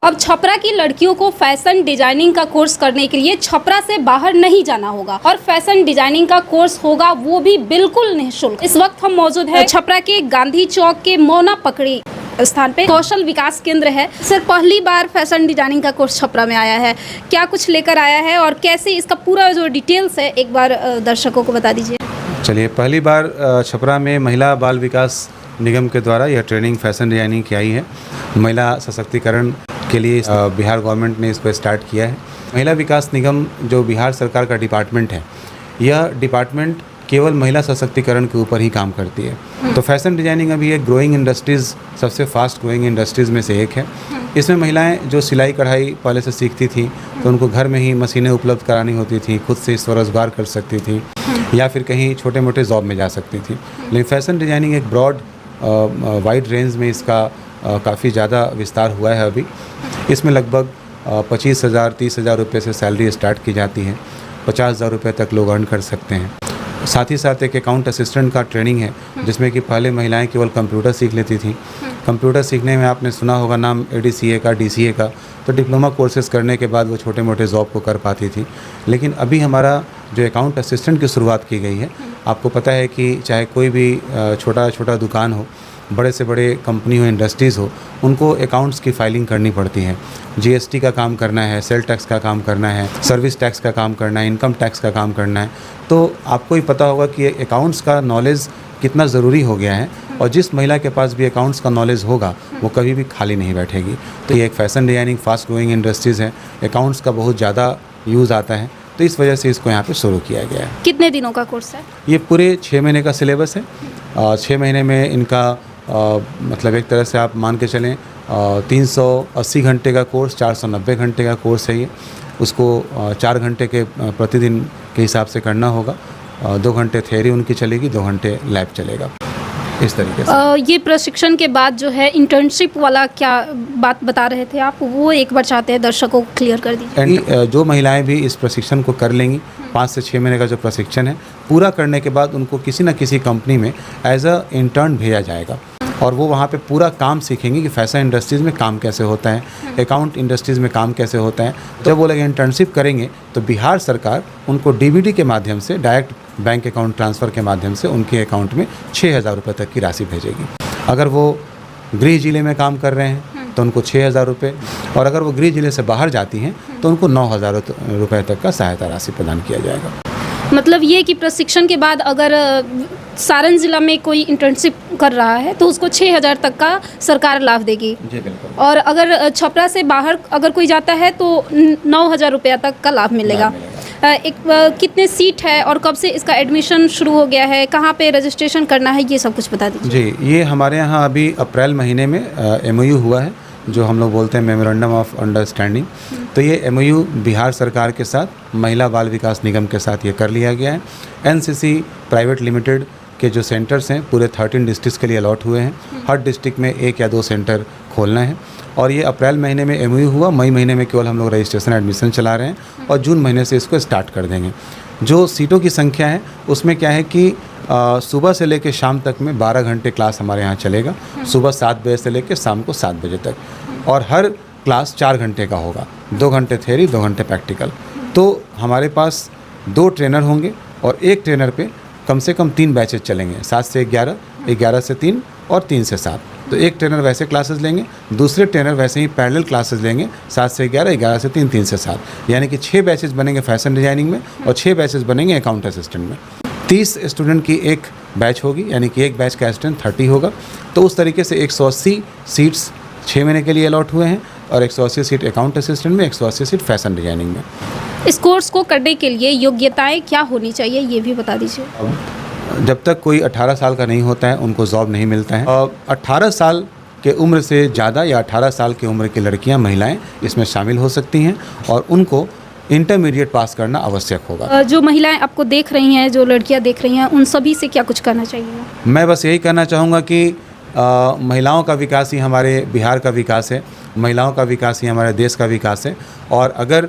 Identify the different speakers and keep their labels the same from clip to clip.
Speaker 1: अब छपरा की लड़कियों को फैशन डिजाइनिंग का कोर्स करने के लिए छपरा से बाहर नहीं जाना होगा और फैशन डिजाइनिंग का कोर्स होगा वो भी बिल्कुल निःशुल्क। इस वक्त हम मौजूद हैं छपरा के गांधी चौक के मौना पकड़ी स्थान पे कौशल विकास केंद्र है। सर, पहली बार फैशन डिजाइनिंग का कोर्स छपरा में आया है, क्या कुछ लेकर आया है और कैसे इसका पूरा जो डिटेल्स है एक बार दर्शकों को बता दीजिए।
Speaker 2: चलिए, पहली बार छपरा में महिला बाल विकास निगम के द्वारा यह ट्रेनिंग फैशन डिजाइनिंग की आई है। महिला सशक्तिकरण के लिए बिहार गवर्नमेंट ने इस पर स्टार्ट किया है। महिला विकास निगम जो बिहार सरकार का डिपार्टमेंट है, यह डिपार्टमेंट केवल महिला सशक्तिकरण के ऊपर ही काम करती है। तो फैशन डिजाइनिंग अभी एक ग्रोइंग इंडस्ट्रीज़, सबसे फास्ट ग्रोइंग इंडस्ट्रीज़ में से एक है। इसमें महिलाएं जो सिलाई कढ़ाई पहले से सीखती थी तो उनको घर में ही मशीनें उपलब्ध करानी होती थी, खुद से स्वरोजगार कर सकती थी या फिर कहीं छोटे मोटे जॉब में जा सकती थी। लेकिन फैशन डिजाइनिंग एक ब्रॉड वाइड रेंज में इसका काफ़ी ज़्यादा विस्तार हुआ है। अभी इसमें लगभग 25,000 30,000 रुपये से सैलरी स्टार्ट की जाती है। 50,000 रुपये तक लोग अर्न कर सकते हैं। साथ ही साथ एक अकाउंट असिस्टेंट का ट्रेनिंग है, जिसमें कि पहले महिलाएं केवल कंप्यूटर सीख लेती थी। कंप्यूटर सीखने में आपने सुना होगा नाम ADCA का, DCA का, तो डिप्लोमा कोर्सेज करने के बाद वो छोटे मोटे जॉब को कर पाती थी। लेकिन अभी हमारा जो अकाउंट असिस्टेंट की शुरुआत की गई है, आपको पता है कि चाहे कोई भी छोटा छोटा दुकान हो, बड़े से बड़े कंपनी हो, इंडस्ट्रीज़ हो, उनको अकाउंट्स की फाइलिंग करनी पड़ती है। GST का काम करना है, सेल टैक्स का काम करना है, सर्विस टैक्स का काम करना है, इनकम टैक्स का काम करना है। तो आपको ही पता होगा कि अकाउंट्स का नॉलेज कितना ज़रूरी हो गया है और जिस महिला के पास भी अकाउंट्स का नॉलेज होगा वो कभी भी खाली नहीं बैठेगी। तो ये एक fashion designing fast growing industries है, अकाउंट्स का बहुत ज़्यादा यूज़ आता है, तो इस वजह से इसको यहाँ पे शुरू किया गया है।
Speaker 1: कितने दिनों का कोर्स है?
Speaker 2: ये पूरे 6 महीने का सिलेबस है। 6 महीने में इनका मतलब एक तरह से आप मान के चलें 380 घंटे का कोर्स, 490 घंटे का कोर्स है ये। उसको 4 घंटे के प्रतिदिन के हिसाब से करना होगा। 2 घंटे थ्योरी उनकी चलेगी, 2 घंटे लैब चलेगा, इस तरीके से।
Speaker 1: ये प्रशिक्षण के बाद जो है इंटर्नशिप वाला क्या बात बता रहे थे आप, वो एक बार चाहते हैं दर्शकों को क्लियर कर दीजिए।
Speaker 2: जो महिलाएं भी इस प्रशिक्षण को कर लेंगी, 5 से 6 महीने का जो प्रशिक्षण है पूरा करने के बाद उनको किसी न किसी कंपनी में एज अ इंटर्न भेजा जाएगा और वो वहाँ पे पूरा काम सीखेंगे कि फैशन इंडस्ट्रीज़ में काम कैसे होता है, अकाउंट इंडस्ट्रीज़ में काम कैसे होता है। तो जब वो लोग इंटर्नशिप करेंगे तो बिहार सरकार उनको DBT के माध्यम से, डायरेक्ट बैंक अकाउंट ट्रांसफ़र के माध्यम से उनके अकाउंट में 6,000 रुपये तक की राशि भेजेगी। अगर वो गृह जिले में काम कर रहे हैं तो उनको 6,000 रुपये, और अगर वो गृह जिले से बाहर जाती हैं तो उनको 9,000 रुपये तक का सहायता राशि प्रदान किया जाएगा।
Speaker 1: मतलब ये कि प्रशिक्षण के बाद अगर सारण जिला में कोई इंटर्नशिप कर रहा है तो उसको 6,000 तक का सरकार लाभ देगी।
Speaker 2: जी बिल्कुल।
Speaker 1: और अगर छपरा से बाहर अगर कोई जाता है तो 9,000 रुपया तक का लाभ मिलेगा। कितने सीट है और कब से इसका एडमिशन शुरू हो गया है, कहाँ पे रजिस्ट्रेशन करना है, ये सब कुछ बता दीजिए।
Speaker 2: जी, ये हमारे यहाँ अभी अप्रैल महीने में MOU हुआ है, जो हम लोग बोलते हैं मेमोरेंडम ऑफ अंडरस्टैंडिंग। तो ये MOU बिहार सरकार के साथ महिला बाल विकास निगम के साथ ये कर लिया गया है। NCC प्राइवेट लिमिटेड के जो सेंटर्स हैं पूरे 13 डिस्ट्रिक्ट के लिए अलॉट हुए हैं। हर डिस्ट्रिक्ट में 1 या 2 सेंटर खोलना है और ये अप्रैल महीने में MOU हुआ। मई महीने में केवल हम लोग रजिस्ट्रेशन एडमिशन चला रहे हैं और जून महीने से इसको स्टार्ट कर देंगे। जो सीटों की संख्या है उसमें क्या है कि सुबह से लेकर शाम तक में 12 घंटे क्लास हमारे यहाँ चलेगा। सुबह 7 बजे से लेकर शाम को 7 बजे तक, और हर क्लास 4 घंटे का होगा। 2 घंटे थ्योरी, 2 घंटे प्रैक्टिकल। तो हमारे पास 2 ट्रेनर होंगे और एक ट्रेनर पे कम से कम 3 बैचेज चलेंगे, 7 से 11, 11 से 3 और 3 से 7। तो एक ट्रेनर वैसे क्लासेस लेंगे, दूसरे ट्रेनर वैसे ही पैरेलल क्लासेस लेंगे, 7 से 11, 11 से 3, 3 से 7। यानी कि 6 बैचेज बनेंगे फैशन डिजाइनिंग में और 6 बैचेज बनेंगे अकाउंट असिस्टेंट में। 30 स्टूडेंट की एक बैच होगी, यानी कि एक बैच का स्टूडेंट 30 होगा। तो उस तरीके से 180 सीट्स 6 महीने के लिए अलॉट हुए हैं और 180 सीट अकाउंट असिस्टेंट में, 180 सीट फैशन डिजाइनिंग में।
Speaker 1: इस कोर्स को करने के लिए योग्यताएं क्या होनी चाहिए, ये भी बता दीजिए।
Speaker 2: जब तक कोई 18 साल का नहीं होता है उनको जॉब नहीं मिलता है। और 18 साल के उम्र से ज़्यादा या 18 साल की उम्र की लड़कियां, महिलाएं इसमें शामिल हो सकती हैं और उनको इंटरमीडिएट पास करना आवश्यक होगा।
Speaker 1: जो महिलाएं आपको देख रही हैं, जो लड़कियां देख रही हैं, उन सभी से क्या कुछ करना चाहिए?
Speaker 2: मैं बस यही कहना चाहूँगा कि महिलाओं का विकास ही हमारे बिहार का विकास है, महिलाओं का विकास ही हमारे देश का विकास है। और अगर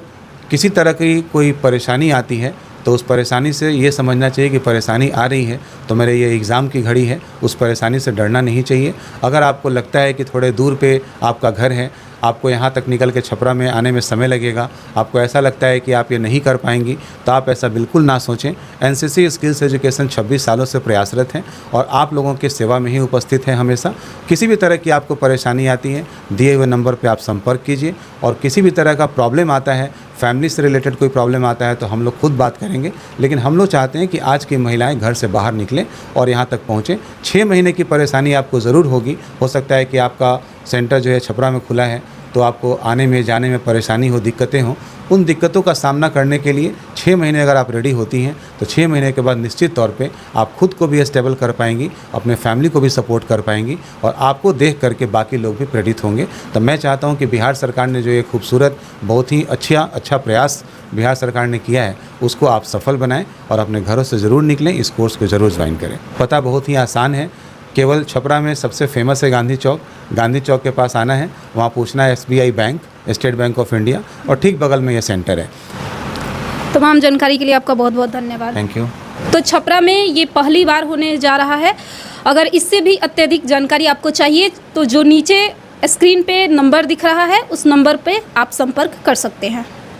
Speaker 2: किसी तरह की कोई परेशानी आती है तो उस परेशानी से ये समझना चाहिए कि परेशानी आ रही है तो मेरे ये एग्ज़ाम की घड़ी है, उस परेशानी से डरना नहीं चाहिए। अगर आपको लगता है कि थोड़े दूर पे आपका घर है, आपको यहाँ तक निकल के छपरा में आने में समय लगेगा, आपको ऐसा लगता है कि आप ये नहीं कर पाएंगी, तो आप ऐसा बिल्कुल ना सोचें। एनसीसी स्किल्स एजुकेशन 26 सालों से प्रयासरत है और आप लोगों की सेवा में ही उपस्थित है हमेशा। किसी भी तरह की आपको परेशानी आती है, दिए हुए नंबर पर आप संपर्क कीजिए, और किसी भी तरह का प्रॉब्लम आता है, फैमिली से रिलेटेड कोई प्रॉब्लम आता है, तो हम लोग खुद बात करेंगे। लेकिन हम लोग चाहते हैं कि आज की महिलाएं घर से बाहर निकलें और यहाँ तक पहुँचें। 6 महीने की परेशानी आपको ज़रूर होगी। हो सकता है कि आपका सेंटर जो है छपरा में खुला है, तो आपको आने में जाने में परेशानी हो, दिक्कतें हों। उन दिक्कतों का सामना करने के लिए 6 महीने अगर आप रेडी होती हैं, तो 6 महीने के बाद निश्चित तौर पे आप खुद को भी स्टेबल कर पाएंगी, अपने फैमिली को भी सपोर्ट कर पाएंगी, और आपको देख करके बाकी लोग भी प्रेरित होंगे। तो मैं चाहता हूं कि बिहार सरकार ने जो ये खूबसूरत, बहुत ही अच्छा प्रयास बिहार सरकार ने किया है, उसको आप सफल बनाएं और अपने घरों से ज़रूर निकलें, इस कोर्स को ज़रूर ज्वाइन करें। पता बहुत ही आसान है, केवल छपरा में सबसे फेमस है गांधी चौक के पास आना है, वहाँ पूछना है SBI bank, state bank of India, और ठीक बगल में ये सेंटर है।
Speaker 1: तमाम जानकारी के लिए आपका बहुत बहुत धन्यवाद।
Speaker 2: Thank you.
Speaker 1: तो छपरा में ये पहली बार होने जा रहा है। अगर इससे भी अत्यधिक जानकारी आपको चाहिए तो जो नीचे स्क्रीन पे नंबर दिख रहा है, उस नंबर पे आप संपर्क कर सकते हैं।